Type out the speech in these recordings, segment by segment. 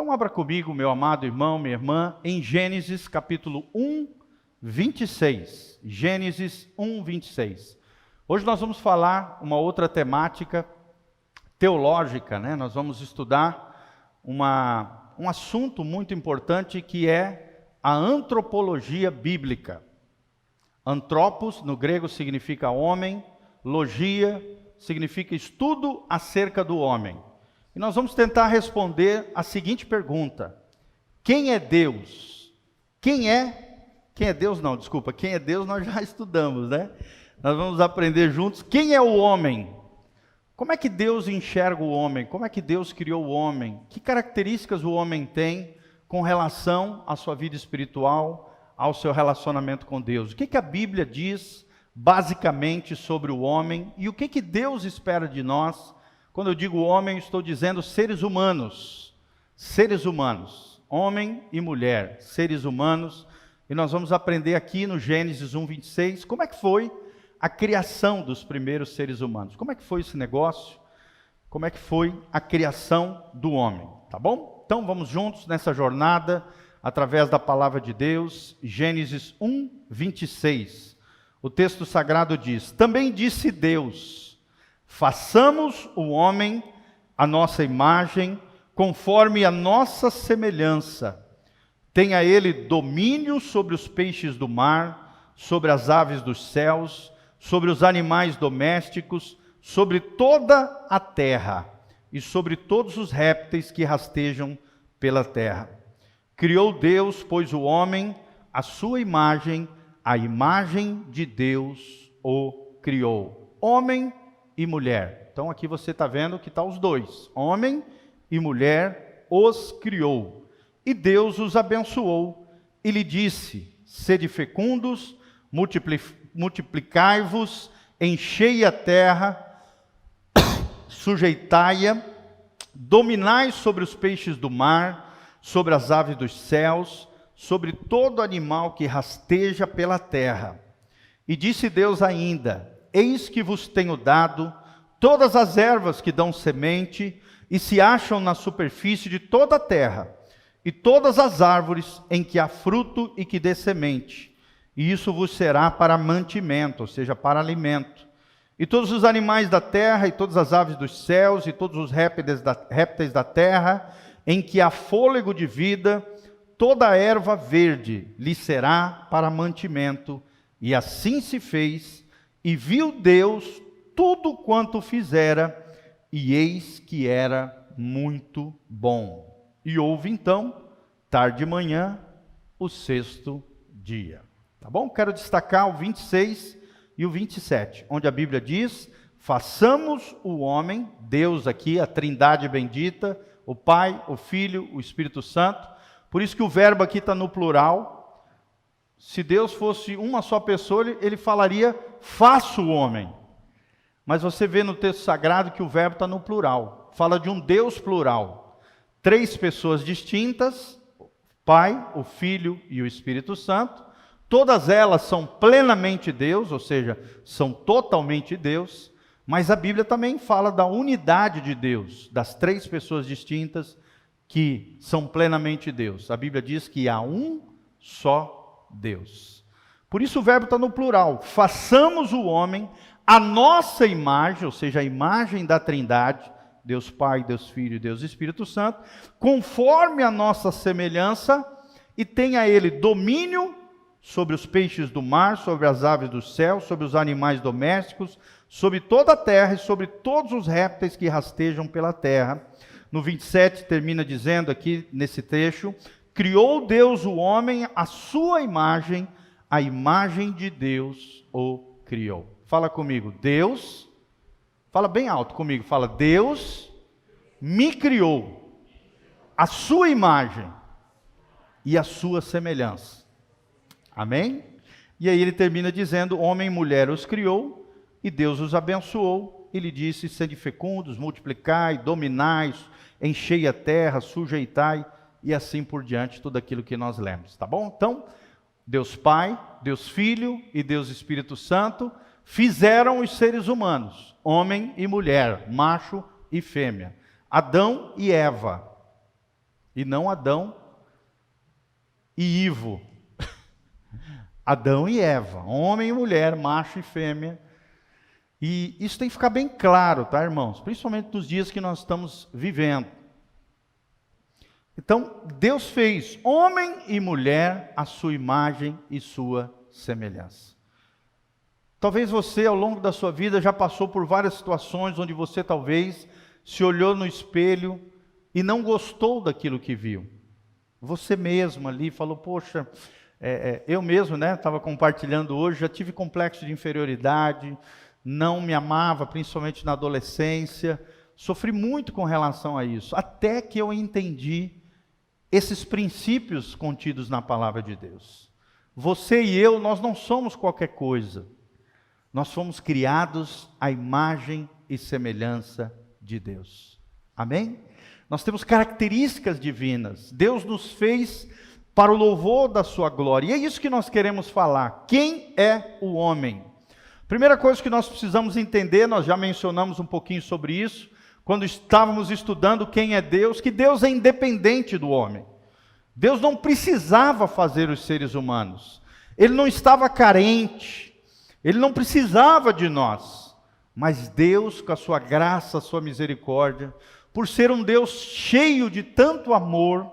Então abra comigo, meu amado irmão, minha irmã, em Gênesis capítulo 1, 26. Gênesis 1, 26. Hoje nós vamos falar uma outra temática teológica, né? Nós vamos estudar um assunto muito importante que é a antropologia bíblica. Antropos, no grego, significa homem, logia significa estudo acerca do homem. E nós vamos tentar responder a seguinte pergunta: quem é Deus? Quem é Deus não, desculpa, quem é Deus nós já estudamos, né? Nós vamos aprender juntos quem é o homem. Como é que Deus enxerga o homem? Como é que Deus criou o homem? Que características o homem tem com relação à sua vida espiritual, ao seu relacionamento com Deus? O que a Bíblia diz basicamente sobre o homem e o que Deus espera de nós? Quando eu digo homem, estou dizendo seres humanos, homem e mulher, seres humanos. E nós vamos aprender aqui no Gênesis 1, 26, como é que foi a criação dos primeiros seres humanos. Como é que foi esse negócio? Como é que foi a criação do homem, tá bom? Então vamos juntos nessa jornada, através da palavra de Deus. Gênesis 1, 26. O texto sagrado diz: também disse Deus: façamos o homem à nossa imagem, conforme a nossa semelhança. Tenha ele domínio sobre os peixes do mar, sobre as aves dos céus, sobre os animais domésticos, sobre toda a terra e sobre todos os répteis que rastejam pela terra. Criou Deus, pois, o homem à sua imagem, a imagem de Deus o criou. Homem e mulher. Então aqui você está vendo que está os dois. Homem e mulher os criou. E Deus os abençoou e lhe disse: sede fecundos, multiplicai-vos, enchei a terra, sujeitai-a, dominai sobre os peixes do mar, sobre as aves dos céus, sobre todo animal que rasteja pela terra. E disse Deus ainda: eis que vos tenho dado todas as ervas que dão semente e se acham na superfície de toda a terra, e todas as árvores em que há fruto e que dê semente, e isso vos será para mantimento, ou seja, para alimento. E todos os animais da terra, e todas as aves dos céus, e todos os répteis da terra, em que há fôlego de vida, toda a erva verde lhe será para mantimento. E assim se fez. E viu Deus tudo quanto fizera, e eis que era muito bom. E houve então, tarde e manhã, o sexto dia. Tá bom? Quero destacar o 26 e o 27, onde a Bíblia diz: façamos o homem, Deus aqui, a trindade bendita, o Pai, o Filho, o Espírito Santo. Por isso que o verbo aqui está no plural. Se Deus fosse uma só pessoa, ele falaria: faça o homem. Mas você vê no texto sagrado que o verbo está no plural. Fala de um Deus plural. 3 pessoas distintas, o Pai, o Filho e o Espírito Santo. Todas elas são plenamente Deus, ou seja, são totalmente Deus. Mas a Bíblia também fala da unidade de Deus, das 3 pessoas distintas que são plenamente Deus. A Bíblia diz que há um só Deus. Por isso o verbo está no plural. Façamos o homem à nossa imagem, ou seja, a imagem da trindade, Deus Pai, Deus Filho e Deus Espírito Santo, conforme a nossa semelhança, e tenha ele domínio sobre os peixes do mar, sobre as aves do céu, sobre os animais domésticos, sobre toda a terra e sobre todos os répteis que rastejam pela terra. No 27 termina dizendo aqui nesse trecho: criou Deus o homem à sua imagem, a imagem de Deus o criou. Fala comigo, Deus, fala bem alto comigo, fala: Deus me criou à sua imagem e à sua semelhança. Amém? E aí ele termina dizendo: homem e mulher os criou, e Deus os abençoou, e lhe disse: sede fecundos, multiplicai, dominai, enchei a terra, sujeitai, e assim por diante, tudo aquilo que nós lemos, tá bom? Então, Deus Pai, Deus Filho e Deus Espírito Santo fizeram os seres humanos, homem e mulher, macho e fêmea, Adão e Eva. e não Adão e Ivo. Adão e Eva, homem e mulher, macho e fêmea. E isso tem que ficar bem claro, tá, irmãos? Principalmente nos dias que nós estamos vivendo. Então, Deus fez homem e mulher à sua imagem e sua semelhança. Talvez você, ao longo da sua vida, já passou por várias situações onde você talvez se olhou no espelho e não gostou daquilo que viu. Você mesmo ali falou, poxa, eu mesmo, estava compartilhando hoje, já tive complexo de inferioridade, não me amava, principalmente na adolescência, sofri muito com relação a isso, até que eu entendi esses princípios contidos na palavra de Deus. Você e eu, nós não somos qualquer coisa. Nós fomos criados à imagem e semelhança de Deus. Amém? Nós temos características divinas. Deus nos fez para o louvor da sua glória. E é isso que nós queremos falar. Quem é o homem? Primeira coisa que nós precisamos entender, nós já mencionamos um pouquinho sobre isso, quando estávamos estudando quem é Deus, que Deus é independente do homem. Deus não precisava fazer os seres humanos. Ele não estava carente. Ele não precisava de nós. Mas Deus, com a sua graça, a sua misericórdia, por ser um Deus cheio de tanto amor,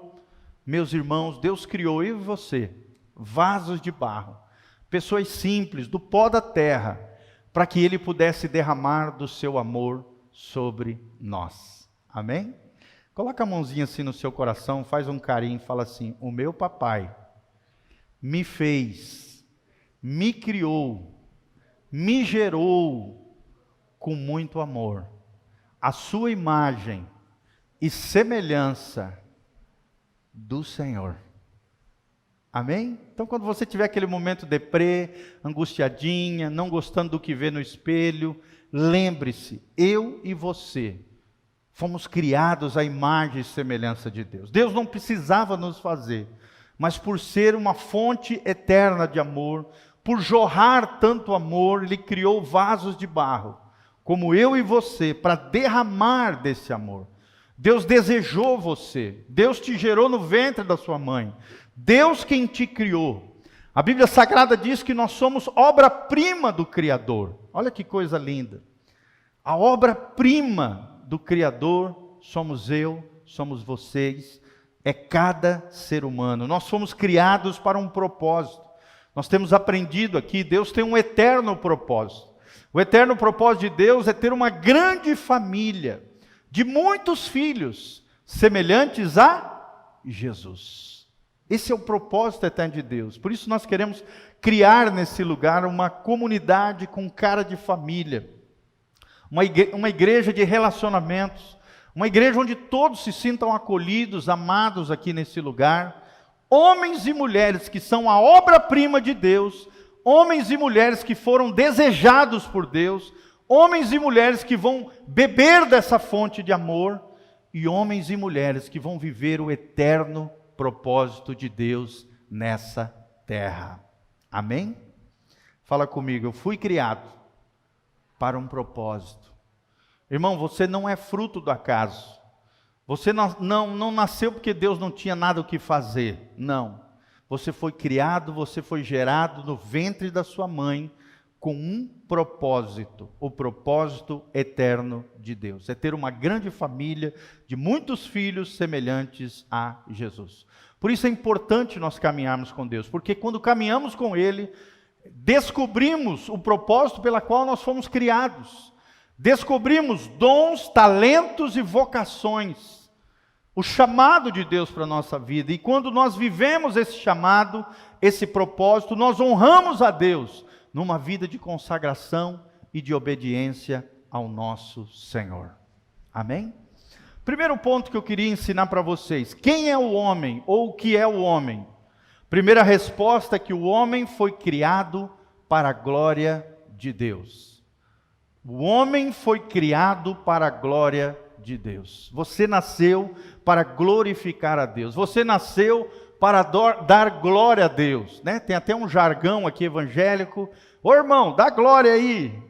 meus irmãos, Deus criou eu e você, vasos de barro, pessoas simples, do pó da terra, para que Ele pudesse derramar do seu amor sobre nós. Amém? Coloca a mãozinha assim no seu coração, faz um carinho e fala assim, o meu papai me fez, me criou, me gerou com muito amor. A sua imagem e semelhança do Senhor. Amém? Então quando você tiver aquele momento deprê, angustiadinha, não gostando do que vê no espelho, lembre-se, eu e você fomos criados à imagem e semelhança de Deus. Deus não precisava nos fazer, mas por ser uma fonte eterna de amor, por jorrar tanto amor, Ele criou vasos de barro, como eu e você, para derramar desse amor. Deus desejou você, Deus te gerou no ventre da sua mãe, Deus quem te criou. A Bíblia Sagrada diz que nós somos obra-prima do Criador. Olha que coisa linda. A obra-prima do Criador somos eu, somos vocês, é cada ser humano. Nós fomos criados para um propósito. Nós temos aprendido aqui, Deus tem um eterno propósito. O eterno propósito de Deus é ter uma grande família, de muitos filhos, semelhantes a Jesus. Esse é o propósito eterno de Deus. Por isso nós queremos criar nesse lugar uma comunidade com cara de família. Uma igreja de relacionamentos. Uma igreja onde todos se sintam acolhidos, amados aqui nesse lugar. Homens e mulheres que são a obra-prima de Deus. Homens e mulheres que foram desejados por Deus. Homens e mulheres que vão beber dessa fonte de amor. E homens e mulheres que vão viver o eterno propósito de Deus nessa terra. Amém? Fala comigo, eu fui criado para um propósito. Irmão, você não é fruto do acaso. Você não nasceu porque Deus não tinha nada o que fazer. Não. Você foi criado, você foi gerado no ventre da sua mãe com um propósito, o propósito eterno de Deus. É ter uma grande família de muitos filhos semelhantes a Jesus. Por isso é importante nós caminharmos com Deus, porque quando caminhamos com Ele, descobrimos o propósito pela qual nós fomos criados. Descobrimos dons, talentos e vocações. O chamado de Deus para a nossa vida. E quando nós vivemos esse chamado, esse propósito, nós honramos a Deus numa vida de consagração e de obediência ao nosso Senhor. Amém? Primeiro ponto que eu queria ensinar para vocês. Quem é o homem ou o que é o homem? Primeira resposta é que o homem foi criado para a glória de Deus. O homem foi criado para a glória de Deus. Você nasceu para glorificar a Deus. Você nasceu para dar glória a Deus, né? Tem até um jargão aqui evangélico. Ô irmão, dá glória aí.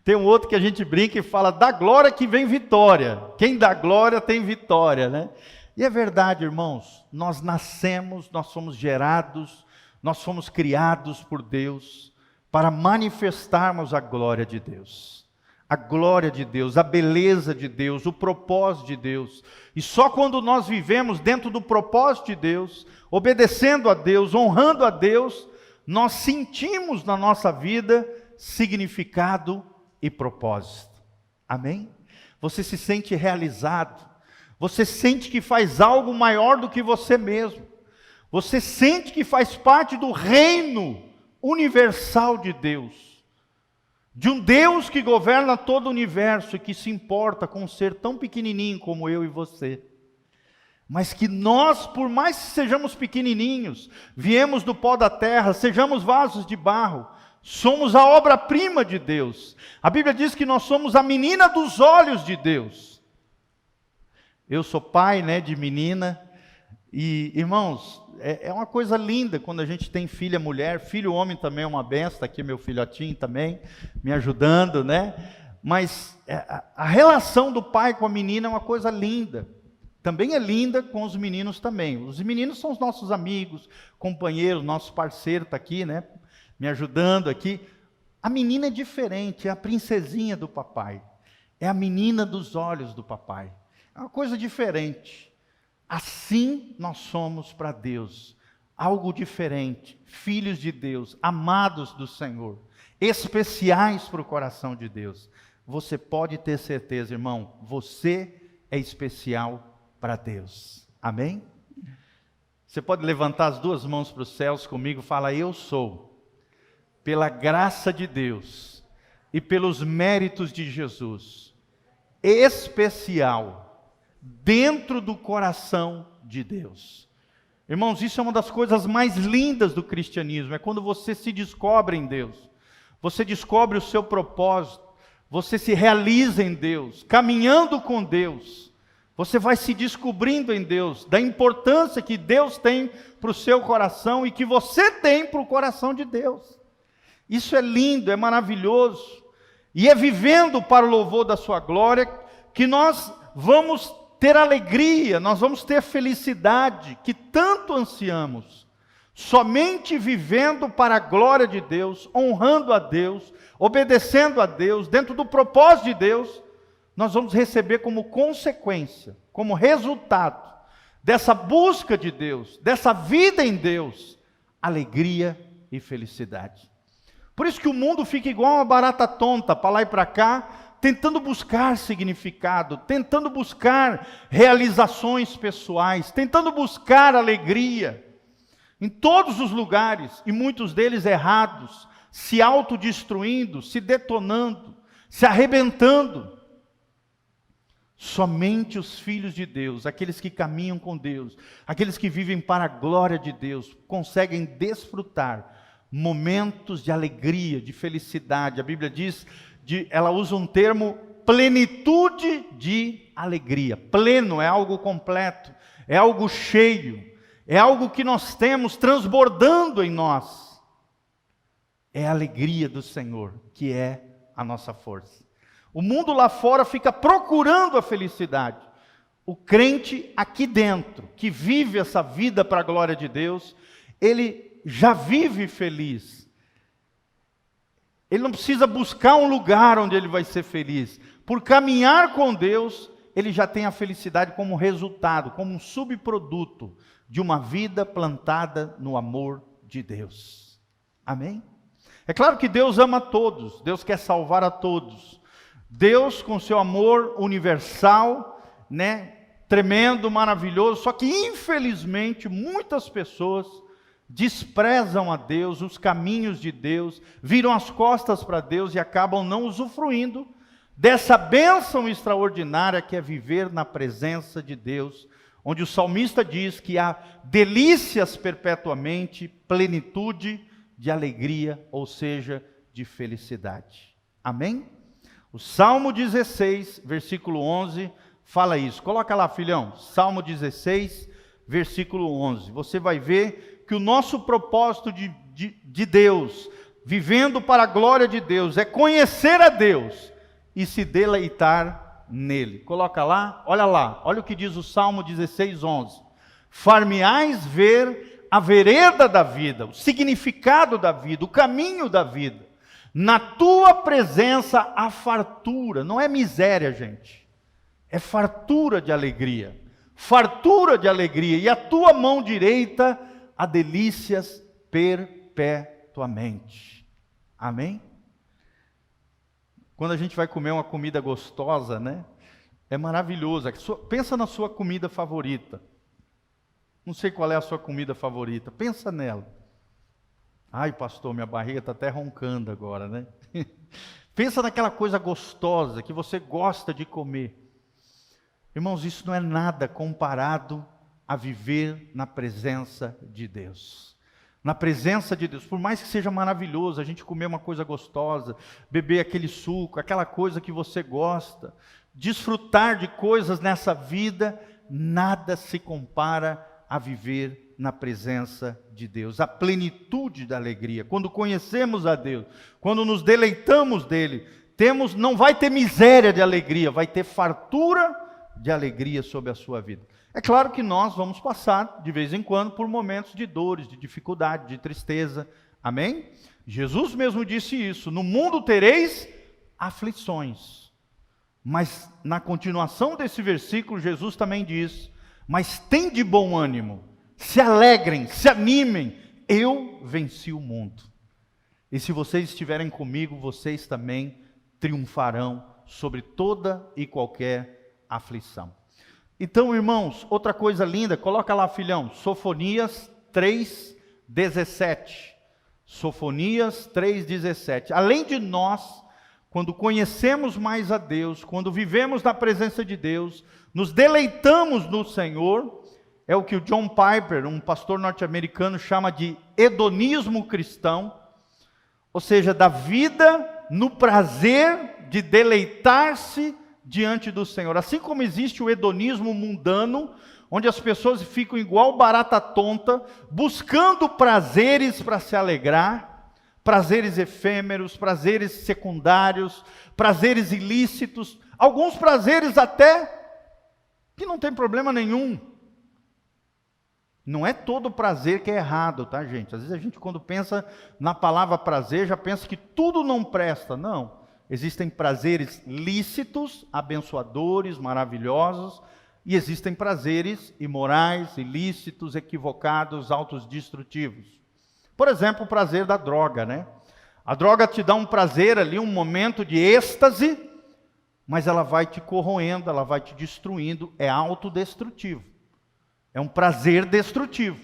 Tem um outro que a gente brinca e fala, dá glória que vem vitória. Quem dá glória tem vitória, né? E é verdade, irmãos, nós nascemos, nós somos gerados, nós fomos criados por Deus para manifestarmos a glória de Deus. A glória de Deus, a beleza de Deus, o propósito de Deus. E só quando nós vivemos dentro do propósito de Deus, obedecendo a Deus, honrando a Deus, nós sentimos na nossa vida significado e propósito. Amém? Você se sente realizado. Você sente que faz algo maior do que você mesmo. Você sente que faz parte do reino universal de Deus. De um Deus que governa todo o universo e que se importa com um ser tão pequenininho como eu e você. Mas que nós, por mais que sejamos pequenininhos, viemos do pó da terra, sejamos vasos de barro, somos a obra-prima de Deus. A Bíblia diz que nós somos a menina dos olhos de Deus. Eu sou pai, de menina, e irmãos, é uma coisa linda quando a gente tem filha mulher, filho homem também é uma benção, está aqui meu filhotinho também, me ajudando, Mas a relação do pai com a menina é uma coisa linda. Também é linda com os meninos também. Os meninos são os nossos amigos, companheiros, nosso parceiro está aqui, me ajudando aqui. A menina é diferente, é a princesinha do papai. É a menina dos olhos do papai. É uma coisa diferente. Assim nós somos para Deus. Algo diferente. Filhos de Deus, amados do Senhor. Especiais para o coração de Deus. Você pode ter certeza, irmão, você é especial para Deus. Amém? Você pode levantar as duas mãos para os céus comigo e falar: eu sou, pela graça de Deus e pelos méritos de Jesus, especial dentro do coração de Deus. Irmãos, isso é uma das coisas mais lindas do cristianismo, é quando você se descobre em Deus, você descobre o seu propósito, você se realiza em Deus, caminhando com Deus, você vai se descobrindo em Deus, da importância que Deus tem para o seu coração e que você tem para o coração de Deus. Isso é lindo, é maravilhoso, e é vivendo para o louvor da sua glória que nós vamos ter alegria, nós vamos ter felicidade que tanto ansiamos. Somente vivendo para a glória de Deus, honrando a Deus, obedecendo a Deus, dentro do propósito de Deus, nós vamos receber como consequência, como resultado dessa busca de Deus, dessa vida em Deus, alegria e felicidade. Por isso que o mundo fica igual uma barata tonta, para lá e para cá, tentando buscar significado, tentando buscar realizações pessoais, tentando buscar alegria, em todos os lugares, e muitos deles errados, se autodestruindo, se detonando, se arrebentando. Somente os filhos de Deus, aqueles que caminham com Deus, aqueles que vivem para a glória de Deus, conseguem desfrutar momentos de alegria, de felicidade. A Bíblia diz, ela usa um termo, plenitude de alegria. Pleno é algo completo, é algo cheio, é algo que nós temos transbordando em nós. É a alegria do Senhor, que é a nossa força. O mundo lá fora fica procurando a felicidade. O crente aqui dentro, que vive essa vida para a glória de Deus, ele já vive feliz. Ele não precisa buscar um lugar onde ele vai ser feliz. Por caminhar com Deus, ele já tem a felicidade como resultado, como um subproduto de uma vida plantada no amor de Deus. Amém? É claro que Deus ama a todos, Deus quer salvar a todos. Deus, com seu amor universal, tremendo, maravilhoso, só que infelizmente muitas pessoas desprezam a Deus, os caminhos de Deus, viram as costas para Deus e acabam não usufruindo dessa bênção extraordinária que é viver na presença de Deus, onde o salmista diz que há delícias perpetuamente, plenitude de alegria, ou seja, de felicidade. Amém? O Salmo 16, versículo 11, fala isso. Coloca lá, filhão, Salmo 16, versículo 11. Você vai ver que o nosso propósito de Deus, vivendo para a glória de Deus, é conhecer a Deus e se deleitar nele. Coloca lá, olha o que diz o Salmo 16:11. Far-me-ás ver a vereda da vida, o significado da vida, o caminho da vida. Na tua presença há fartura, não é miséria, gente, é fartura de alegria, e a tua mão direita há delícias perpetuamente. Amém? Quando a gente vai comer uma comida gostosa, né? É maravilhoso. Pensa na sua comida favorita. Não sei qual é a sua comida favorita. Pensa nela. Ai, pastor, minha barriga está até roncando agora, né? Pensa naquela coisa gostosa que você gosta de comer. Irmãos, isso não é nada comparado a viver na presença de Deus. Na presença de Deus, por mais que seja maravilhoso a gente comer uma coisa gostosa, beber aquele suco, aquela coisa que você gosta, desfrutar de coisas nessa vida, nada se compara a viver na presença de Deus, a plenitude da alegria. Quando conhecemos a Deus, quando nos deleitamos dele, não vai ter miséria de alegria, vai ter fartura de alegria sobre a sua vida. É claro que nós vamos passar, de vez em quando, por momentos de dores, de dificuldade, de tristeza. Amém? Jesus mesmo disse isso. No mundo tereis aflições. Mas na continuação desse versículo, Jesus também diz: mas tem de bom ânimo, se alegrem, se animem, eu venci o mundo. E se vocês estiverem comigo, vocês também triunfarão sobre toda e qualquer aflição. Então, irmãos, outra coisa linda, coloca lá, filhão, Sofonias 3:17. Sofonias 3:17. Além de nós, quando conhecemos mais a Deus, quando vivemos na presença de Deus, nos deleitamos no Senhor, é o que o John Piper, um pastor norte-americano, chama de hedonismo cristão, ou seja, da vida no prazer de deleitar-se diante do Senhor. Assim como existe o hedonismo mundano, onde as pessoas ficam igual barata tonta, buscando prazeres para se alegrar, prazeres efêmeros, prazeres secundários, prazeres ilícitos, alguns prazeres até que não tem problema nenhum. Não é todo prazer que é errado, tá, gente? Às vezes a gente, quando pensa na palavra prazer, já pensa que tudo não presta. Não. Existem prazeres lícitos, abençoadores, maravilhosos, e existem prazeres imorais, ilícitos, equivocados, autodestrutivos. Por exemplo, o prazer da droga, né? A droga te dá um prazer ali, um momento de êxtase, mas ela vai te corroendo, ela vai te destruindo, é autodestrutivo. É um prazer destrutivo.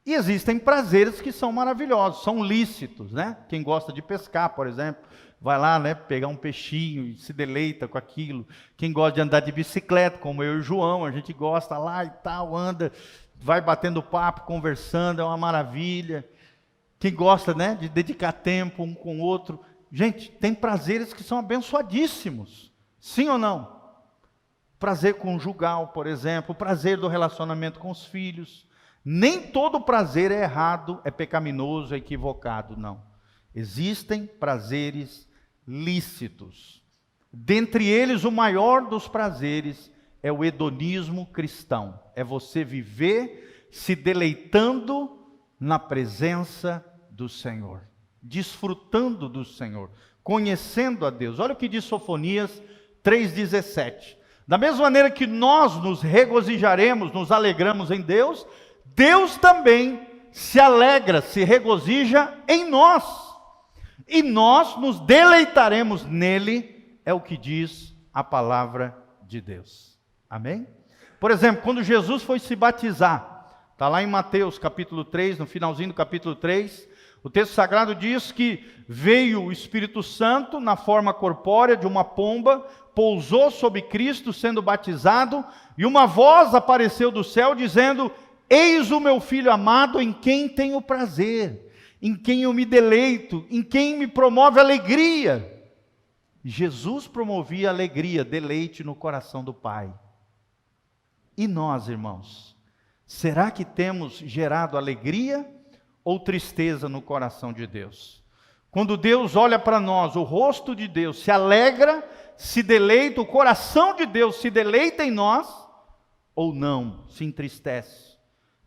E existem prazeres que são maravilhosos, são lícitos, né? Quem gosta de pescar, por exemplo, vai lá, né, pegar um peixinho e se deleita com aquilo. Quem gosta de andar de bicicleta, como eu e o João, a gente gosta lá e tal, anda, vai batendo papo, conversando, é uma maravilha. Quem gosta, né, de dedicar tempo um com o outro. Gente, tem prazeres que são abençoadíssimos. Sim ou não? Prazer conjugal, por exemplo, o prazer do relacionamento com os filhos. Nem todo prazer é errado, é pecaminoso, é equivocado, não. Existem prazeres lícitos. Dentre eles, o maior dos prazeres é o hedonismo cristão. É você viver se deleitando na presença do Senhor, desfrutando do Senhor, conhecendo a Deus. Olha o que diz Sofonias 3:17. Da mesma maneira que nós nos regozijaremos, nos alegramos em Deus, Deus também se alegra, se regozija em nós. E nós nos deleitaremos nele, é o que diz a palavra de Deus. Amém? Por exemplo, quando Jesus foi se batizar, está lá em Mateus capítulo 3, no finalzinho do capítulo 3, o texto sagrado diz que veio o Espírito Santo na forma corpórea de uma pomba, pousou sobre Cristo sendo batizado, e uma voz apareceu do céu dizendo: eis o meu filho amado em quem tenho prazer, em quem eu me deleito, em quem me promove alegria. Jesus promovia alegria, deleite no coração do Pai. E nós, irmãos, será que temos gerado alegria ou tristeza no coração de Deus? Quando Deus olha para nós, o rosto de Deus se alegra, se deleita, o coração de Deus se deleita em nós, ou não, se entristece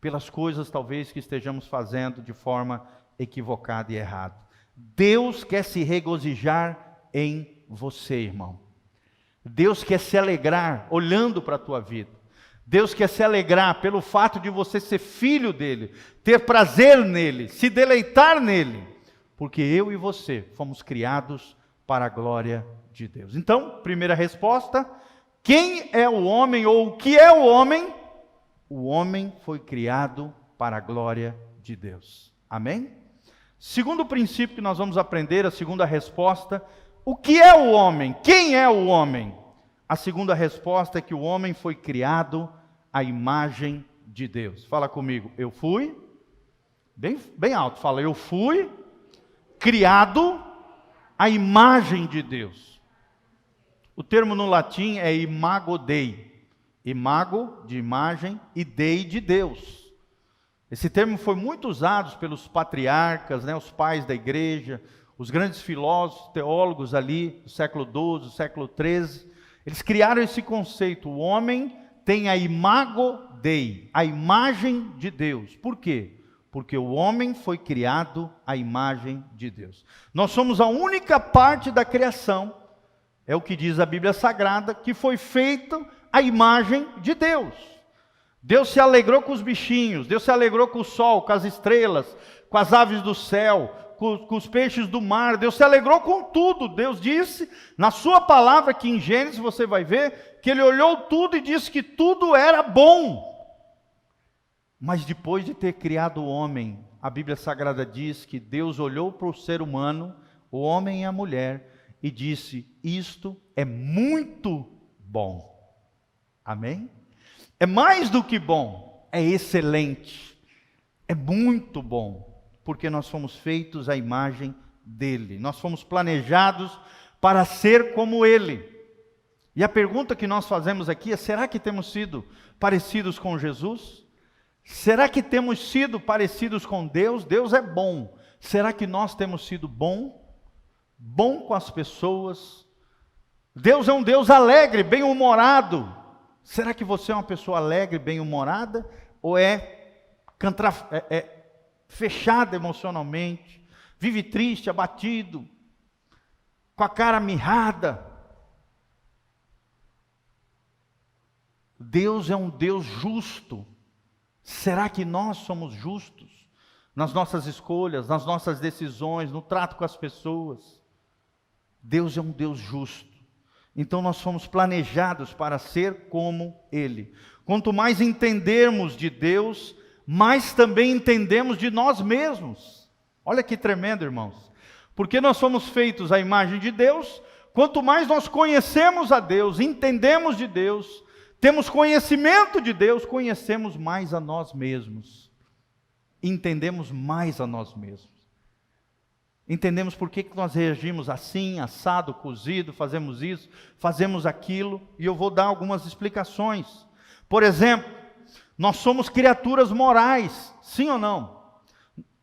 pelas coisas talvez que estejamos fazendo de forma equivocada e errada. Deus quer se regozijar em você, irmão. Deus quer se alegrar olhando para a tua vida. Deus quer se alegrar pelo fato de você ser filho dele, ter prazer nele, se deleitar nele, porque eu e você fomos criados para a glória de Deus. Então, primeira resposta: quem é o homem ou o que é o homem? O homem foi criado para a glória de Deus. Amém? Segundo princípio que nós vamos aprender, a segunda resposta: o que é o homem? Quem é o homem? A segunda resposta é que o homem foi criado à imagem de Deus. Fala comigo, eu fui, bem alto, fala, eu fui criado à imagem de Deus. O termo no latim é imago Dei. Imago, de imagem, e Dei, de Deus. Esse termo foi muito usado pelos patriarcas, os pais da igreja, os grandes filósofos, teólogos ali, do século XII, do século XIII. Eles criaram esse conceito, o homem tem a imago Dei, a imagem de Deus. Por quê? Porque o homem foi criado à imagem de Deus. Nós somos a única parte da criação, é o que diz a Bíblia Sagrada, que foi feita à imagem de Deus. Deus se alegrou com os bichinhos, Deus se alegrou com o sol, com as estrelas, com as aves do céu, com os peixes do mar. Deus se alegrou com tudo. Deus disse, na sua palavra, que em Gênesis você vai ver, que ele olhou tudo e disse que tudo era bom. Mas depois de ter criado o homem, a Bíblia Sagrada diz que Deus olhou para o ser humano, o homem e a mulher, e disse, isto é muito bom. Amém? É mais do que bom, é excelente, é muito bom, porque nós fomos feitos à imagem dele, nós fomos planejados para ser como ele. E a pergunta que nós fazemos aqui é, será que temos sido parecidos com Jesus? Será que temos sido parecidos com Deus? Deus é bom. Será que nós temos sido bom com as pessoas? Deus é um Deus alegre, bem-humorado. Será que você é uma pessoa alegre, bem-humorada? Ou é fechada emocionalmente? Vive triste, abatido, com a cara mirrada? Deus é um Deus justo. Será que nós somos justos nas nossas escolhas, nas nossas decisões, no trato com as pessoas? Deus é um Deus justo. Então nós fomos planejados para ser como Ele. Quanto mais entendermos de Deus, mais também entendemos de nós mesmos. Olha que tremendo, irmãos. Porque nós somos feitos à imagem de Deus, quanto mais nós conhecemos a Deus, entendemos de Deus, temos conhecimento de Deus, conhecemos mais a nós mesmos. Entendemos mais a nós mesmos. Entendemos por que nós reagimos assim, assado, cozido, fazemos isso, fazemos aquilo, e eu vou dar algumas explicações. Por exemplo, nós somos criaturas morais, sim ou não?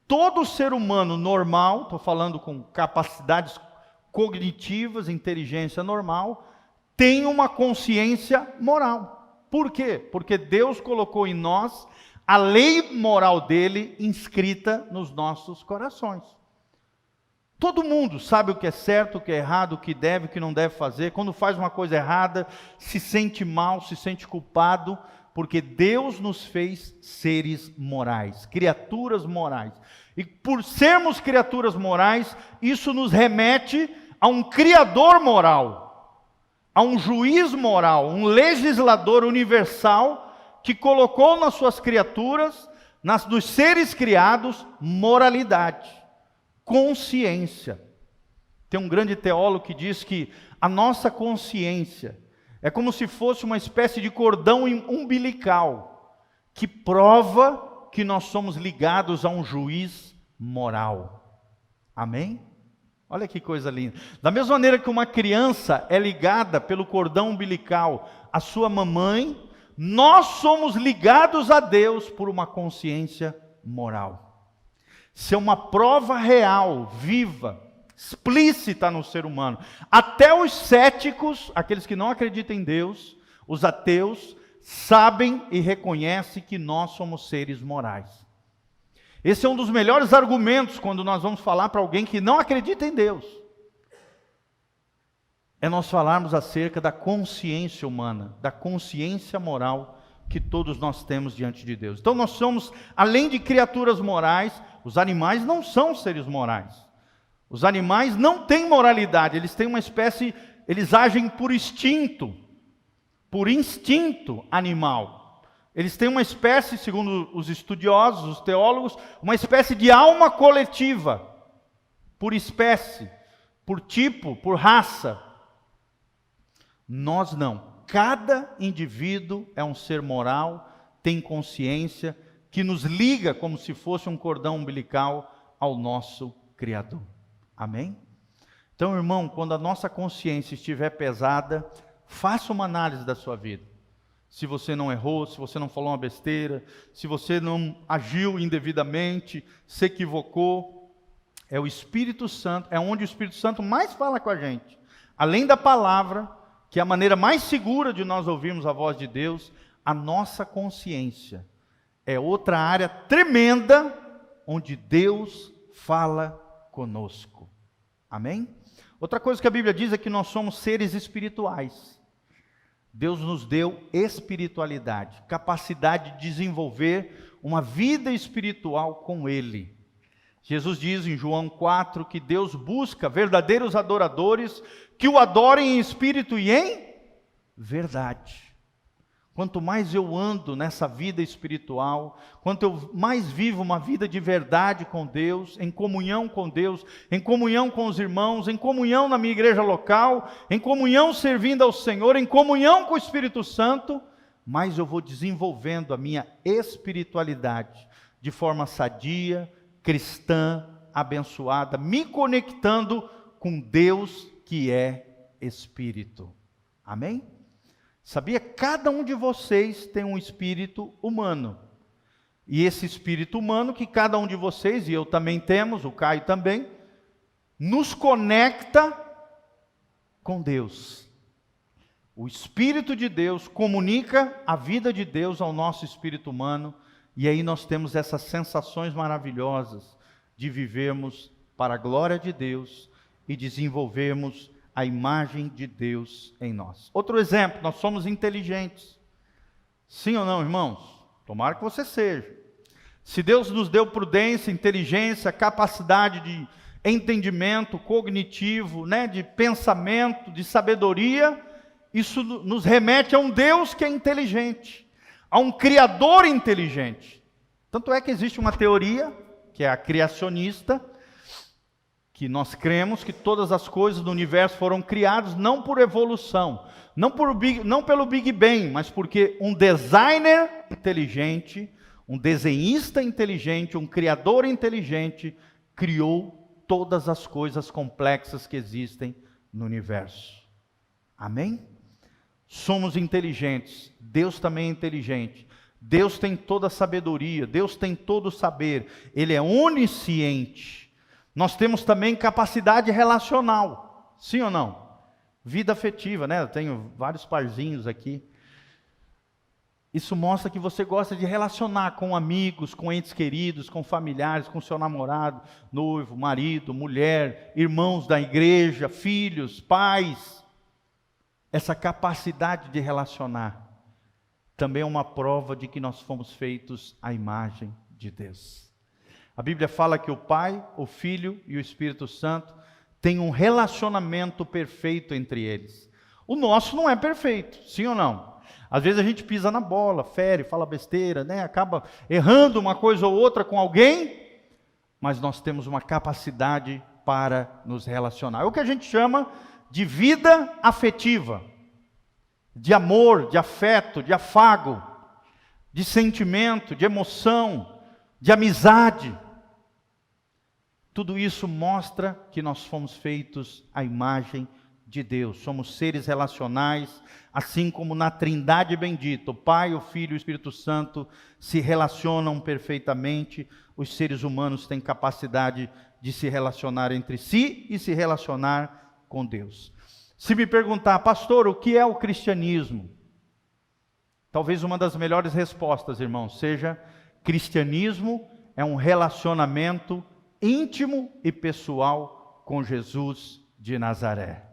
Todo ser humano normal, estou falando com capacidades cognitivas, inteligência normal, tem uma consciência moral. Por quê? Porque Deus colocou em nós a lei moral dele inscrita nos nossos corações. Todo mundo sabe o que é certo, o que é errado, o que deve, o que não deve fazer. Quando faz uma coisa errada, se sente mal, se sente culpado, porque Deus nos fez seres morais, criaturas morais. E por sermos criaturas morais, isso nos remete a um Criador moral, a um juiz moral, um legislador universal que colocou nas suas criaturas, nos seres criados, moralidade. Consciência. Tem um grande teólogo que diz que a nossa consciência é como se fosse uma espécie de cordão umbilical que prova que nós somos ligados a um juiz moral. Amém? Olha que coisa linda. Da mesma maneira que uma criança é ligada pelo cordão umbilical à sua mamãe, nós somos ligados a Deus por uma consciência moral. Ser uma prova real, viva, explícita no ser humano. Até os céticos, aqueles que não acreditam em Deus, os ateus, sabem e reconhecem que nós somos seres morais. Esse é um dos melhores argumentos quando nós vamos falar para alguém que não acredita em Deus. É nós falarmos acerca da consciência humana, da consciência moral que todos nós temos diante de Deus. Então nós somos, além de criaturas morais, os animais não são seres morais. Os animais não têm moralidade, eles têm uma espécie, eles agem por instinto animal. Eles têm uma espécie, segundo os estudiosos, os teólogos, uma espécie de alma coletiva, por espécie, por tipo, por raça. Nós não. Cada indivíduo é um ser moral, tem consciência, que nos liga como se fosse um cordão umbilical ao nosso Criador. Amém? Então, irmão, quando a nossa consciência estiver pesada, faça uma análise da sua vida. Se você não errou, se você não falou uma besteira, se você não agiu indevidamente, se equivocou, é o Espírito Santo, é onde o Espírito Santo mais fala com a gente. Além da palavra, que é a maneira mais segura de nós ouvirmos a voz de Deus, a nossa consciência é outra área tremenda onde Deus fala conosco. Amém? Outra coisa que a Bíblia diz é que nós somos seres espirituais. Deus nos deu espiritualidade, capacidade de desenvolver uma vida espiritual com Ele. Jesus diz em João 4 que Deus busca verdadeiros adoradores que o adorem em espírito e em verdade. Quanto mais eu ando nessa vida espiritual, quanto eu mais vivo uma vida de verdade com Deus, em comunhão com Deus, em comunhão com os irmãos, em comunhão na minha igreja local, em comunhão servindo ao Senhor, em comunhão com o Espírito Santo, mais eu vou desenvolvendo a minha espiritualidade de forma sadia, cristã, abençoada, me conectando com Deus que é Espírito. Amém? Sabia? Cada um de vocês tem um espírito humano. E esse espírito humano que cada um de vocês, e eu também temos, o Caio também, nos conecta com Deus. O Espírito de Deus comunica a vida de Deus ao nosso espírito humano, e aí nós temos essas sensações maravilhosas de vivermos para a glória de Deus e desenvolvermos a imagem de Deus em nós. Outro exemplo, nós somos inteligentes. Sim ou não, irmãos? Tomara que você seja. Se Deus nos deu prudência, inteligência, capacidade de entendimento cognitivo, de pensamento, de sabedoria, isso nos remete a um Deus que é inteligente, a um Criador inteligente. Tanto é que existe uma teoria, que é a criacionista, que nós cremos que todas as coisas do universo foram criadas não por evolução, não pelo Big Bang, mas porque um designer inteligente, um desenhista inteligente, um criador inteligente, criou todas as coisas complexas que existem no universo. Amém? Somos inteligentes, Deus também é inteligente, Deus tem toda a sabedoria, Deus tem todo o saber, Ele é onisciente. Nós temos também capacidade relacional, sim ou não? Vida afetiva, Eu tenho vários parzinhos aqui. Isso mostra que você gosta de relacionar com amigos, com entes queridos, com familiares, com seu namorado, noivo, marido, mulher, irmãos da igreja, filhos, pais. Essa capacidade de relacionar também é uma prova de que nós fomos feitos à imagem de Deus. A Bíblia fala que o Pai, o Filho e o Espírito Santo têm um relacionamento perfeito entre eles. O nosso não é perfeito, sim ou não? Às vezes a gente pisa na bola, fere, fala besteira, acaba errando uma coisa ou outra com alguém, mas nós temos uma capacidade para nos relacionar. É o que a gente chama de vida afetiva, de amor, de afeto, de afago, de sentimento, de emoção, de amizade. Tudo isso mostra que nós fomos feitos à imagem de Deus. Somos seres relacionais, assim como na Trindade bendita, o Pai, o Filho e o Espírito Santo se relacionam perfeitamente. Os seres humanos têm capacidade de se relacionar entre si e se relacionar com Deus. Se me perguntar, pastor, o que é o cristianismo? Talvez uma das melhores respostas, irmãos, seja: cristianismo é um relacionamento íntimo e pessoal com Jesus de Nazaré.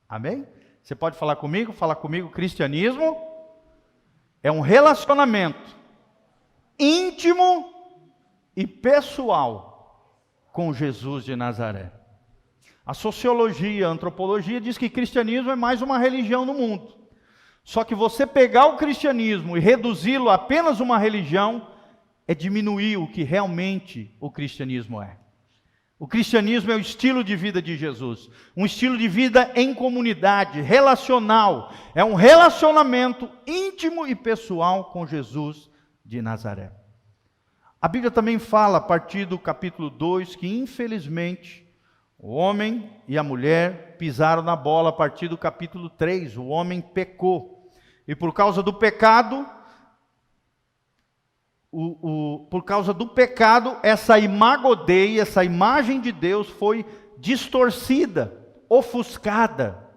Amém? Você pode falar comigo? Fala comigo. Cristianismo é um relacionamento íntimo e pessoal com Jesus de Nazaré. A sociologia, a antropologia diz que cristianismo é mais uma religião no mundo. Só que você pegar o cristianismo e reduzi-lo a apenas uma religião é diminuir o que realmente o cristianismo é. O cristianismo é o estilo de vida de Jesus, um estilo de vida em comunidade, relacional. É um relacionamento íntimo e pessoal com Jesus de Nazaré. A Bíblia também fala, a partir do capítulo 2, que infelizmente o homem e a mulher pisaram na bola a partir do capítulo 3. O homem pecou. E por causa do pecado, essa imago Dei, essa imagem de Deus foi distorcida, ofuscada,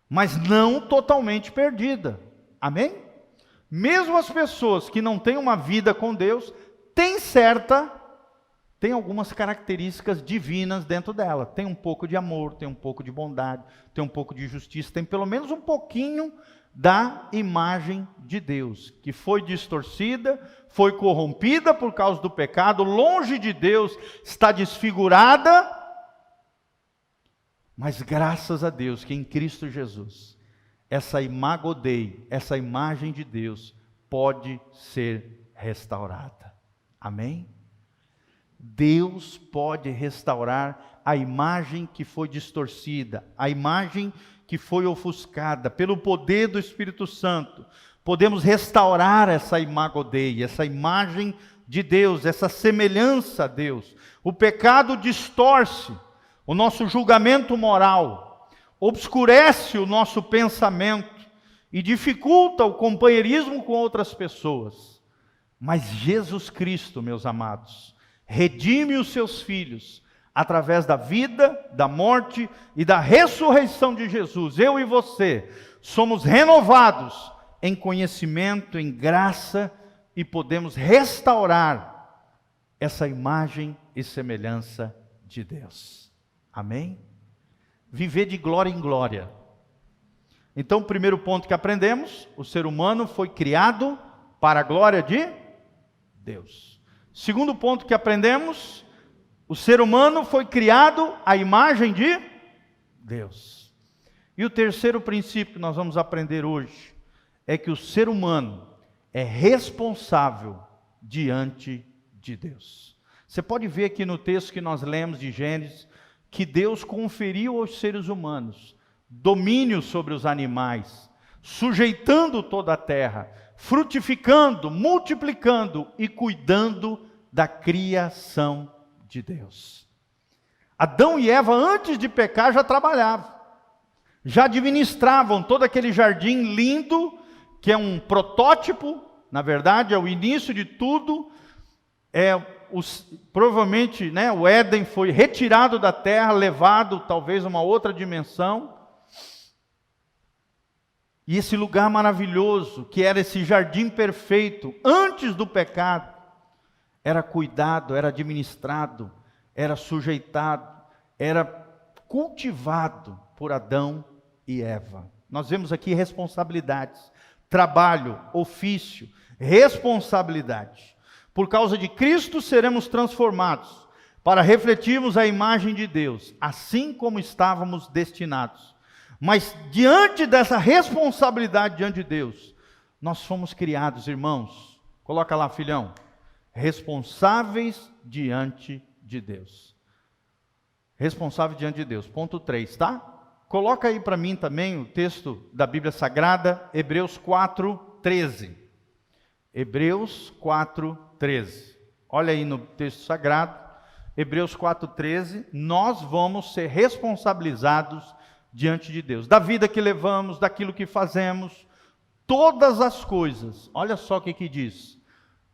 mas não totalmente perdida. Amém? Mesmo as pessoas que não têm uma vida com Deus, tem algumas características divinas dentro dela. Tem um pouco de amor, tem um pouco de bondade, tem um pouco de justiça, tem pelo menos um pouquinho da imagem de Deus, que foi distorcida, foi corrompida por causa do pecado, longe de Deus, está desfigurada, mas graças a Deus que em Cristo Jesus, essa imago Dei, essa imagem de Deus, pode ser restaurada. Amém? Deus pode restaurar a imagem que foi distorcida, a imagem que foi ofuscada, pelo poder do Espírito Santo. Podemos restaurar essa imago Dei, essa imagem de Deus, essa semelhança a Deus. O pecado distorce o nosso julgamento moral, obscurece o nosso pensamento e dificulta o companheirismo com outras pessoas. Mas Jesus Cristo, meus amados, redime os seus filhos através da vida, da morte e da ressurreição de Jesus. Eu e você somos renovados em conhecimento, em graça, e podemos restaurar essa imagem e semelhança de Deus. Amém? Viver de glória em glória. Então, o primeiro ponto que aprendemos: o ser humano foi criado para a glória de Deus. Segundo ponto que aprendemos: o ser humano foi criado à imagem de Deus. E o terceiro princípio que nós vamos aprender hoje é que o ser humano é responsável diante de Deus. Você pode ver aqui no texto que nós lemos de Gênesis, que Deus conferiu aos seres humanos domínio sobre os animais, sujeitando toda a terra, frutificando, multiplicando e cuidando da criação de Deus. Adão e Eva, antes de pecar, já trabalhavam, já administravam todo aquele jardim lindo, que é um protótipo, na verdade é o início de tudo. Provavelmente, o Éden foi retirado da terra, levado talvez a uma outra dimensão, e esse lugar maravilhoso, que era esse jardim perfeito, antes do pecado, era cuidado, era administrado, era sujeitado, era cultivado por Adão e Eva. Nós vemos aqui responsabilidades, trabalho, ofício, responsabilidade. Por causa de Cristo seremos transformados, para refletirmos a imagem de Deus, assim como estávamos destinados. Mas diante dessa responsabilidade diante de Deus, nós fomos criados, irmãos, coloca lá, filhão, responsáveis diante de Deus. Responsável diante de Deus. Ponto 3, tá? Coloca aí para mim também o texto da Bíblia Sagrada, Hebreus 4:13. Hebreus 4:13. Olha aí no texto sagrado, Hebreus 4:13. Nós vamos ser responsabilizados diante de Deus. Da vida que levamos, daquilo que fazemos, todas as coisas. Olha só o que diz.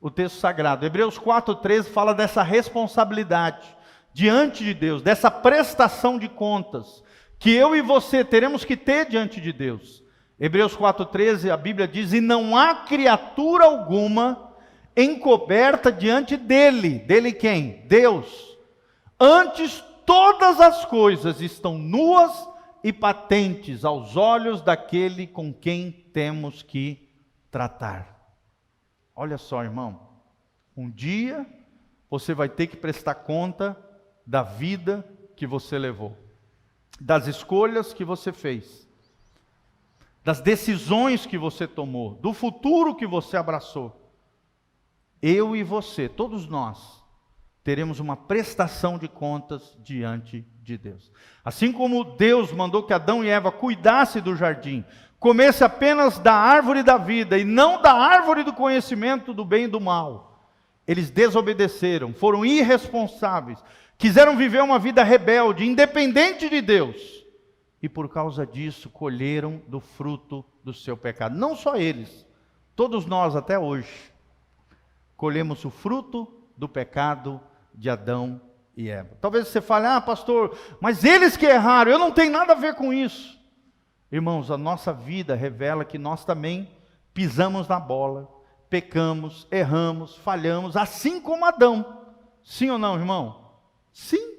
o texto sagrado. Hebreus 4:13 fala dessa responsabilidade diante de Deus, dessa prestação de contas que eu e você teremos que ter diante de Deus. Hebreus 4:13, a Bíblia diz: e não há criatura alguma encoberta diante dele. Dele quem? Deus. Antes todas as coisas estão nuas e patentes aos olhos daquele com quem temos que tratar. Olha só, irmão, um dia você vai ter que prestar conta da vida que você levou, das escolhas que você fez, das decisões que você tomou, do futuro que você abraçou. Eu e você, todos nós, teremos uma prestação de contas diante de Deus. Assim como Deus mandou que Adão e Eva cuidassem do jardim, comesse apenas da árvore da vida e não da árvore do conhecimento do bem e do mal. Eles desobedeceram, foram irresponsáveis, quiseram viver uma vida rebelde, independente de Deus. E por causa disso, colheram do fruto do seu pecado. Não só eles, todos nós até hoje, colhemos o fruto do pecado de Adão e Eva. Talvez você fale: ah, pastor, mas eles que erraram, eu não tenho nada a ver com isso. Irmãos, a nossa vida revela que nós também pisamos na bola, pecamos, erramos, falhamos, assim como Adão. Sim ou não, irmão? Sim.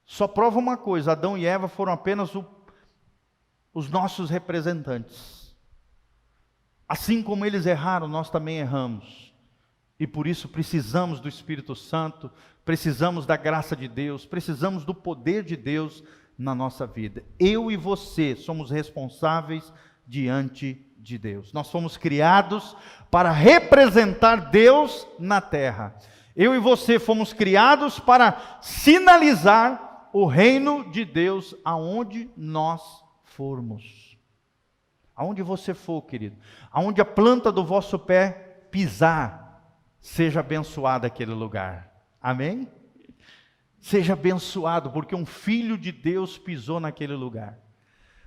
Só prova uma coisa: Adão e Eva foram apenas os nossos representantes. Assim como eles erraram, nós também erramos. E por isso precisamos do Espírito Santo, precisamos da graça de Deus, precisamos do poder de Deus na nossa vida. Eu e você somos responsáveis diante de Deus. Nós fomos criados para representar Deus na terra. Eu e você fomos criados para sinalizar o reino de Deus aonde nós formos. Aonde você for, querido, aonde a planta do vosso pé pisar, seja abençoado aquele lugar. Amém? Seja abençoado, porque um filho de Deus pisou naquele lugar.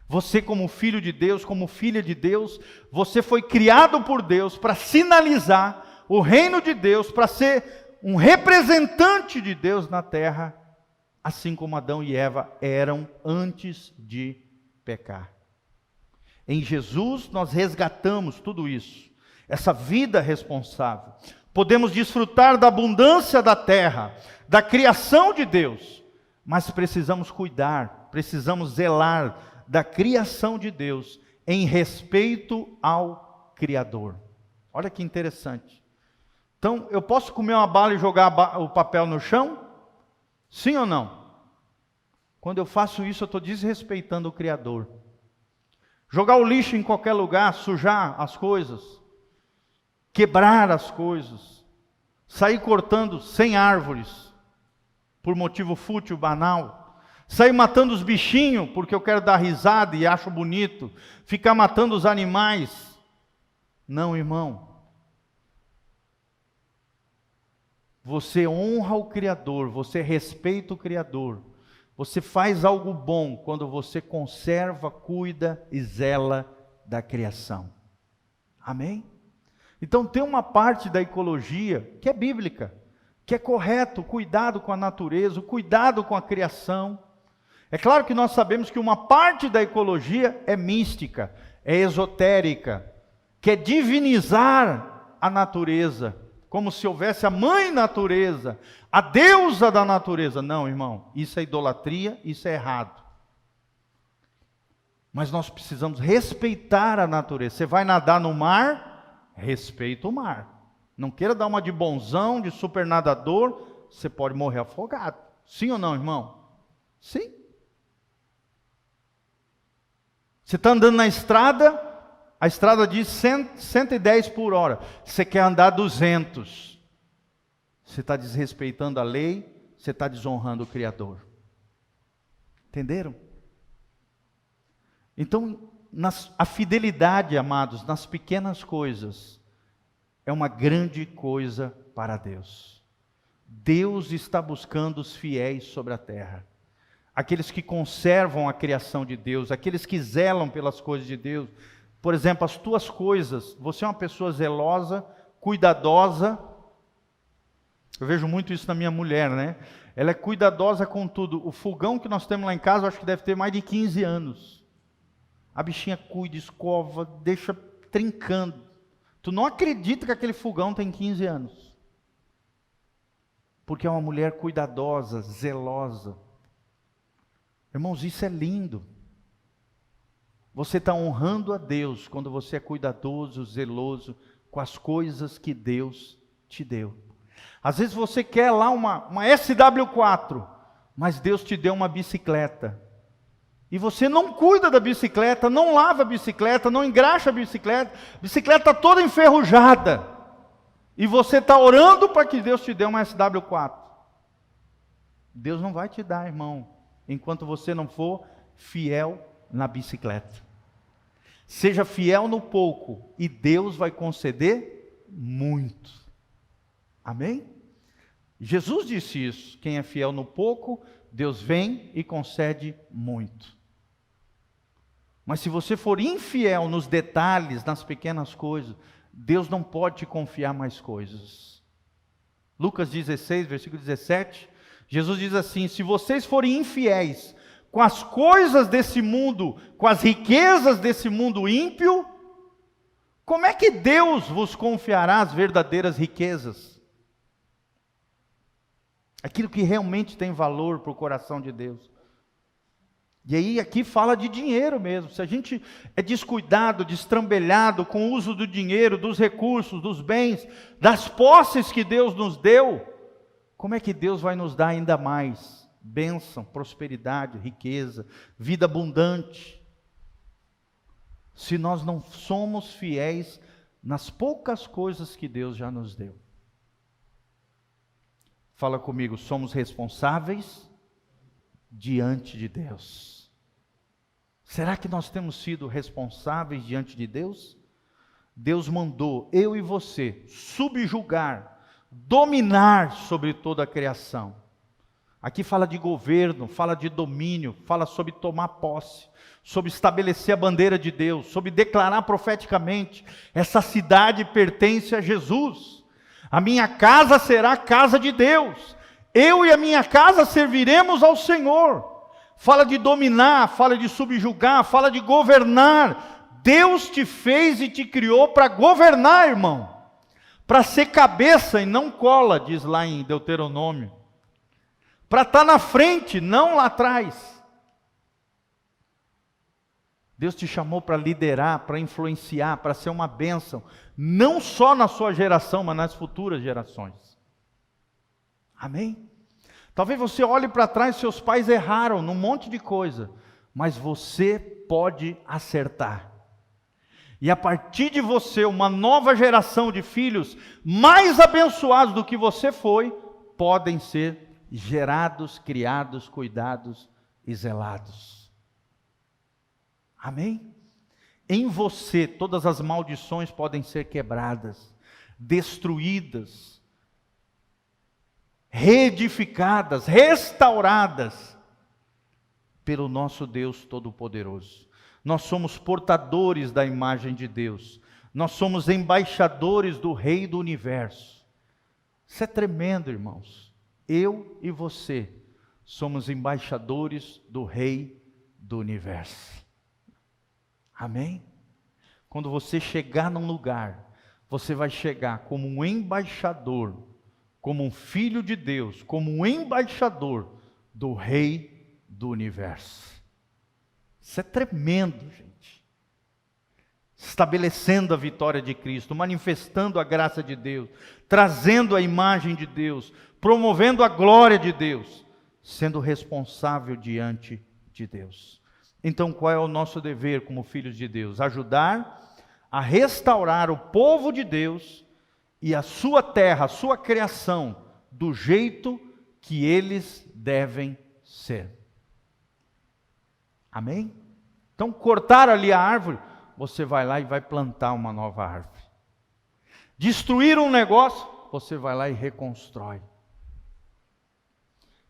Você, como filho de Deus, como filha de Deus, você foi criado por Deus para sinalizar o reino de Deus, para ser um representante de Deus na terra, assim como Adão e Eva eram antes de pecar. Em Jesus nós resgatamos tudo isso, essa vida responsável. Podemos desfrutar da abundância da terra, da criação de Deus, mas precisamos cuidar, precisamos zelar da criação de Deus em respeito ao Criador. Olha que interessante. Então, eu posso comer uma bala e jogar o papel no chão? Sim ou não? Quando eu faço isso, eu estou desrespeitando o Criador. Jogar o lixo em qualquer lugar, sujar as coisas, quebrar as coisas, sair cortando 100 árvores, por motivo fútil, banal, sair matando os bichinhos, porque eu quero dar risada e acho bonito, ficar matando os animais. Não, irmão. Você honra o Criador, você respeita o Criador, você faz algo bom quando você conserva, cuida e zela da criação. Amém? Então tem uma parte da ecologia que é bíblica, que é correto, o cuidado com a natureza, o cuidado com a criação. É claro que nós sabemos que uma parte da ecologia é mística, é esotérica, que é divinizar a natureza, como se houvesse a mãe natureza, a deusa da natureza. Não, irmão, isso é idolatria, isso é errado. Mas nós precisamos respeitar a natureza. Você vai nadar no mar, respeita o mar. Não queira dar uma de bonzão, de super nadador, você pode morrer afogado. Sim ou não, irmão? Sim. Você está andando na estrada, a estrada diz 110 por hora. Você quer andar 200. Você está desrespeitando a lei, você está desonrando o Criador. Entenderam? Então, a fidelidade, amados, nas pequenas coisas, é uma grande coisa para Deus. Deus está buscando os fiéis sobre a terra. Aqueles que conservam a criação de Deus, aqueles que zelam pelas coisas de Deus. Por exemplo, as tuas coisas, você é uma pessoa zelosa, cuidadosa. Eu vejo muito isso na minha mulher, né? Ela é cuidadosa com tudo. O fogão que nós temos lá em casa, eu acho que deve ter mais de 15 anos. A bichinha cuida, escova, deixa trincando. Tu não acredita que aquele fogão tem 15 anos. Porque é uma mulher cuidadosa, zelosa. Irmãos, isso é lindo. Você está honrando a Deus quando você é cuidadoso, zeloso com as coisas que Deus te deu. Às vezes você quer lá uma SW4, mas Deus te deu uma bicicleta. E você não cuida da bicicleta, não lava a bicicleta, não engraxa a bicicleta está toda enferrujada. E você está orando para que Deus te dê uma SW4. Deus não vai te dar, irmão, enquanto você não for fiel na bicicleta. Seja fiel no pouco e Deus vai conceder muito. Amém? Jesus disse isso. Quem é fiel no pouco, Deus vem e concede muito. Mas se você for infiel nos detalhes, nas pequenas coisas, Deus não pode te confiar mais coisas. Lucas 16, versículo 17, Jesus diz assim: se vocês forem infiéis com as coisas desse mundo, com as riquezas desse mundo ímpio, como é que Deus vos confiará as verdadeiras riquezas? Aquilo que realmente tem valor para o coração de Deus. E aí aqui fala de dinheiro mesmo. Se a gente é descuidado, destrambelhado com o uso do dinheiro, dos recursos, dos bens, das posses que Deus nos deu, como é que Deus vai nos dar ainda mais? Bênção, prosperidade, riqueza, vida abundante. Se nós não somos fiéis nas poucas coisas que Deus já nos deu. Fala comigo, somos responsáveis diante de Deus. Será que nós temos sido responsáveis diante de Deus? Deus mandou eu e você subjugar, dominar sobre toda a criação. Aqui fala de governo, fala de domínio, fala sobre tomar posse, sobre estabelecer a bandeira de Deus, sobre declarar profeticamente: essa cidade pertence a Jesus. A minha casa será a casa de Deus. Eu e a minha casa serviremos ao Senhor. Fala de dominar, fala de subjugar, fala de governar. Deus te fez e te criou para governar, irmão. Para ser cabeça e não cola, diz lá em Deuteronômio. Para estar na frente, não lá atrás. Deus te chamou para liderar, para influenciar, para ser uma bênção, não só na sua geração, mas nas futuras gerações. Amém? Talvez você olhe para trás, seus pais erraram num monte de coisa, mas você pode acertar. E a partir de você, uma nova geração de filhos, mais abençoados do que você foi, podem ser gerados, criados, cuidados e zelados. Amém? Em você, todas as maldições podem ser quebradas, destruídas, reedificadas, restauradas pelo nosso Deus Todo-Poderoso. Nós somos portadores da imagem de Deus. Nós somos embaixadores do Rei do Universo. Isso é tremendo, irmãos. Eu e você somos embaixadores do Rei do Universo. Amém? Quando você chegar num lugar, você vai chegar como um embaixador, como um filho de Deus, como um embaixador do Rei do Universo. Isso é tremendo, gente. Estabelecendo a vitória de Cristo, manifestando a graça de Deus, trazendo a imagem de Deus, promovendo a glória de Deus, sendo responsável diante de Deus. Então, qual é o nosso dever como filhos de Deus? Ajudar a restaurar o povo de Deus e a sua terra, a sua criação, do jeito que eles devem ser. Amém? Então, cortar ali a árvore, você vai lá e vai plantar uma nova árvore. Destruir um negócio, você vai lá e reconstrói.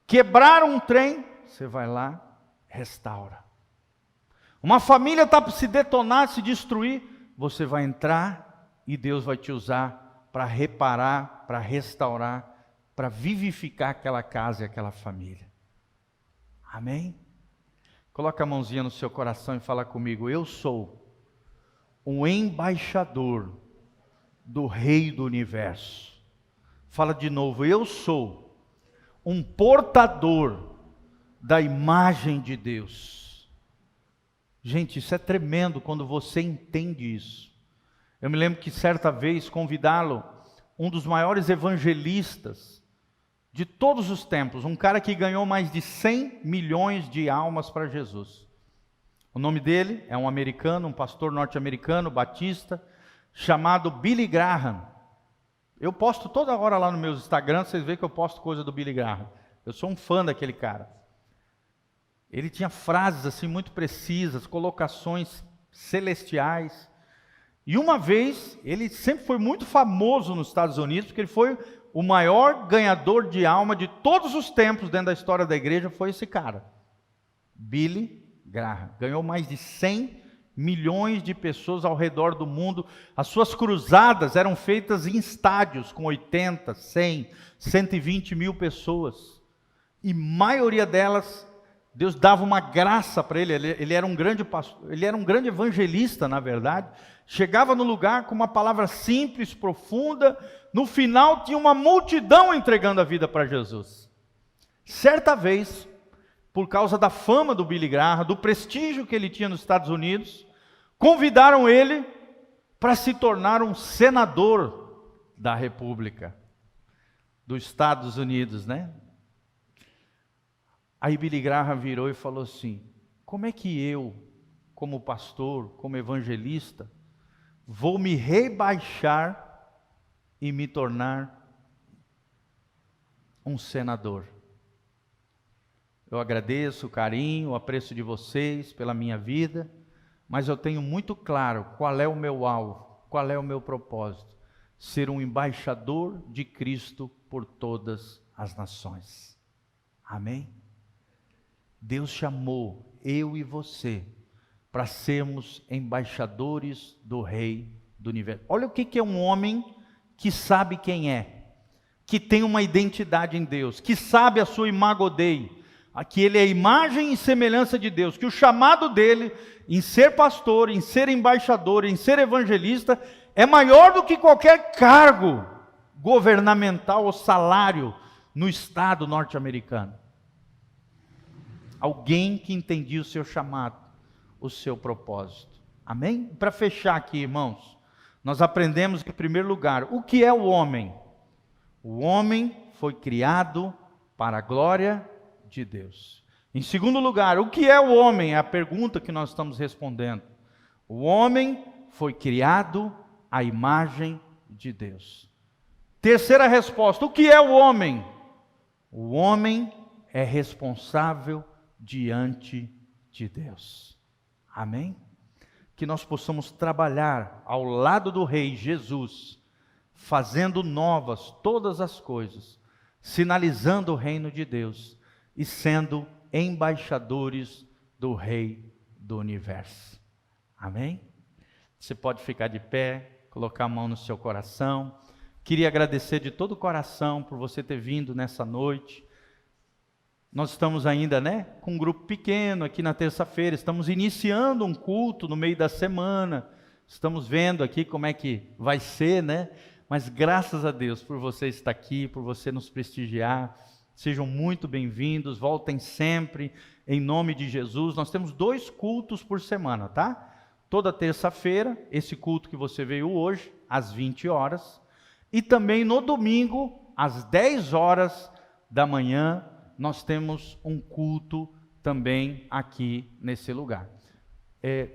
Quebrar um trem, você vai lá, restaura. Uma família está para se detonar, se destruir, você vai entrar e Deus vai te usar para reparar, para restaurar, para vivificar aquela casa e aquela família. Amém? Coloca a mãozinha no seu coração e fala comigo: eu sou um embaixador do Rei do Universo. Fala de novo: eu sou um portador da imagem de Deus. Gente, isso é tremendo quando você entende isso. Eu me lembro que certa vez convidá-lo, um dos maiores evangelistas de todos os tempos, um cara que ganhou mais de 100 milhões de almas para Jesus. O nome dele é um americano, um pastor norte-americano, batista, chamado Billy Graham. Eu posto toda hora lá no meu Instagram, vocês veem que eu posto coisa do Billy Graham. Eu sou um fã daquele cara. Ele tinha frases assim muito precisas, colocações celestiais. E uma vez, ele sempre foi muito famoso nos Estados Unidos, porque ele foi o maior ganhador de alma de todos os tempos dentro da história da igreja, foi esse cara, Billy Graham. Ganhou mais de 100 milhões de pessoas ao redor do mundo. As suas cruzadas eram feitas em estádios com 80, 100, 120 mil pessoas. E maioria delas, Deus dava uma graça para ele. Ele era um grande pastor, ele era um grande evangelista, na verdade. Chegava no lugar com uma palavra simples, profunda. No final tinha uma multidão entregando a vida para Jesus. Certa vez, por causa da fama do Billy Graham, do prestígio que ele tinha nos Estados Unidos, convidaram ele para se tornar um senador da República dos Estados Unidos, né? Aí Billy Graham virou e falou assim: como é que eu, como pastor, como evangelista, vou me rebaixar e me tornar um senador? Eu agradeço o carinho, o apreço de vocês pela minha vida, mas eu tenho muito claro qual é o meu alvo, qual é o meu propósito: ser um embaixador de Cristo por todas as nações. Amém? Deus chamou eu e você para sermos embaixadores do Rei do Universo. Olha o que é um homem que sabe quem é, que tem uma identidade em Deus, que sabe a sua imago Dei, que ele é a imagem e semelhança de Deus, que o chamado dele em ser pastor, em ser embaixador, em ser evangelista, é maior do que qualquer cargo governamental ou salário no Estado norte-americano. Alguém que entendia o seu chamado, o seu propósito. Amém? Para fechar aqui, irmãos, nós aprendemos em primeiro lugar, o que é o homem? O homem foi criado para a glória de Deus. Em segundo lugar, o que é o homem? É a pergunta que nós estamos respondendo. O homem foi criado à imagem de Deus. Terceira resposta, o que é o homem? O homem é responsável diante de Deus. Amém? Que nós possamos trabalhar ao lado do Rei Jesus, fazendo novas todas as coisas, sinalizando o reino de Deus e sendo embaixadores do Rei do Universo. Amém? Você pode ficar de pé, colocar a mão no seu coração. Queria agradecer de todo o coração por você ter vindo nessa noite. Nós estamos ainda, com um grupo pequeno aqui na terça-feira, estamos iniciando um culto no meio da semana, estamos vendo aqui como é que vai ser, mas graças a Deus por você estar aqui, por você nos prestigiar. Sejam muito bem-vindos, voltem sempre, em nome de Jesus. Nós temos 2 cultos por semana, tá? Toda terça-feira, esse culto que você veio hoje, às 20 horas, e também no domingo, às 10 horas da manhã, nós temos um culto também aqui nesse lugar.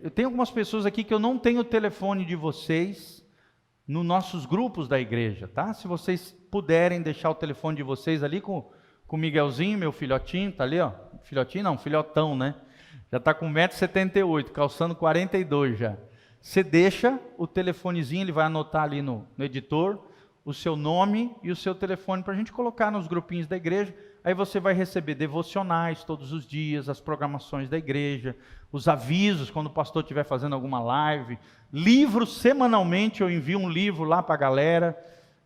Eu tenho algumas pessoas aqui que eu não tenho o telefone de vocês nos nossos grupos da igreja, tá? Se vocês puderem deixar o telefone de vocês ali com o Miguelzinho, meu filhotinho, tá ali, ó. Filhotinho não, filhotão, Já está com 1,78 m, calçando 42 já. Você deixa o telefonezinho, ele vai anotar ali no editor, o seu nome e o seu telefone para a gente colocar nos grupinhos da igreja. Aí você vai receber devocionais todos os dias, as programações da igreja, os avisos quando o pastor estiver fazendo alguma live, livros semanalmente, eu envio um livro lá para a galera.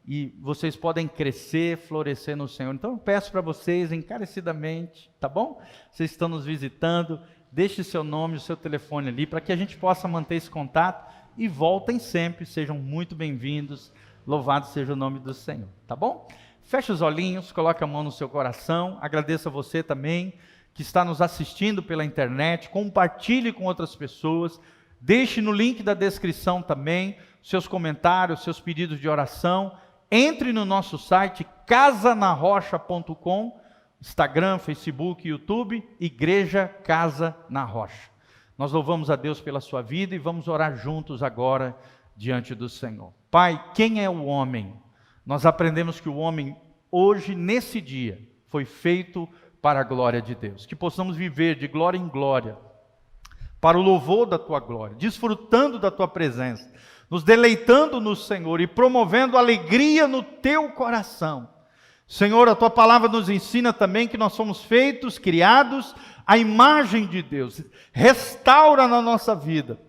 e vocês podem crescer, florescer no Senhor. Então eu peço para vocês encarecidamente, tá bom? Vocês estão nos visitando, deixe seu nome, o seu telefone ali, para que a gente possa manter esse contato, e voltem sempre, sejam muito bem-vindos, louvado seja o nome do Senhor, tá bom? Feche os olhinhos, coloque a mão no seu coração, agradeço a você também, que está nos assistindo pela internet, compartilhe com outras pessoas, deixe no link da descrição também, seus comentários, seus pedidos de oração. Entre no nosso site casanarrocha.com, Instagram, Facebook, YouTube, Igreja Casa na Rocha. Nós louvamos a Deus pela sua vida e vamos orar juntos agora diante do Senhor. Pai, quem é o homem? Nós aprendemos que o homem hoje, nesse dia, foi feito para a glória de Deus. Que possamos viver de glória em glória, para o louvor da tua glória, desfrutando da tua presença, nos deleitando no Senhor e promovendo alegria no teu coração. Senhor, a tua palavra nos ensina também que nós somos feitos, criados à imagem de Deus. Restaura na nossa vida,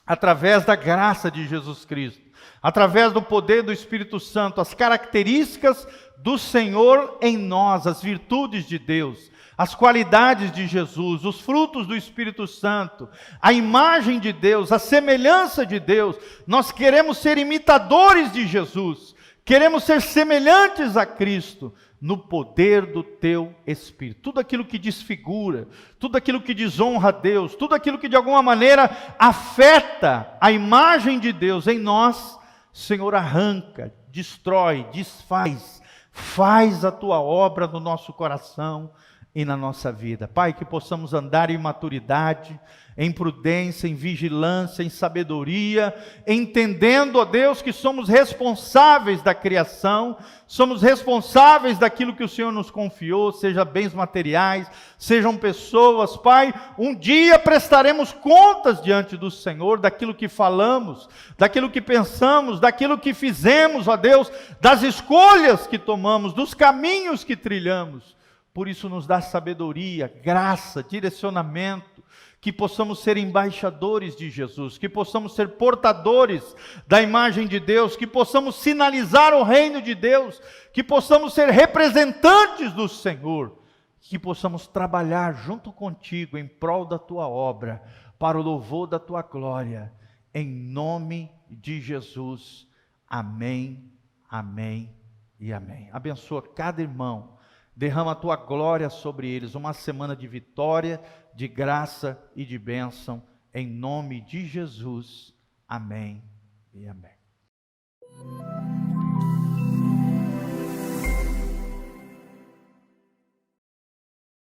através da graça de Jesus Cristo, através do poder do Espírito Santo, as características do Senhor em nós, as virtudes de Deus, as qualidades de Jesus, os frutos do Espírito Santo, a imagem de Deus, a semelhança de Deus. Nós queremos ser imitadores de Jesus, queremos ser semelhantes a Cristo, no poder do teu Espírito. Tudo aquilo que desfigura, tudo aquilo que desonra a Deus, tudo aquilo que de alguma maneira afeta a imagem de Deus em nós, Senhor, arranca, destrói, desfaz, faz a tua obra no nosso coração e na nossa vida. Pai, que possamos andar em maturidade, em prudência, em vigilância, em sabedoria, entendendo, ó Deus, que somos responsáveis da criação, somos responsáveis daquilo que o Senhor nos confiou, seja bens materiais, sejam pessoas. Pai, um dia prestaremos contas diante do Senhor, daquilo que falamos, daquilo que pensamos, daquilo que fizemos, ó Deus, das escolhas que tomamos, dos caminhos que trilhamos. Por isso nos dá sabedoria, graça, direcionamento, que possamos ser embaixadores de Jesus, que possamos ser portadores da imagem de Deus, que possamos sinalizar o reino de Deus, que possamos ser representantes do Senhor, que possamos trabalhar junto contigo em prol da tua obra, para o louvor da tua glória, em nome de Jesus. Amém, amém e amém. Abençoa cada irmão. Derrama a tua glória sobre eles, uma semana de vitória, de graça e de bênção, em nome de Jesus. Amém e amém.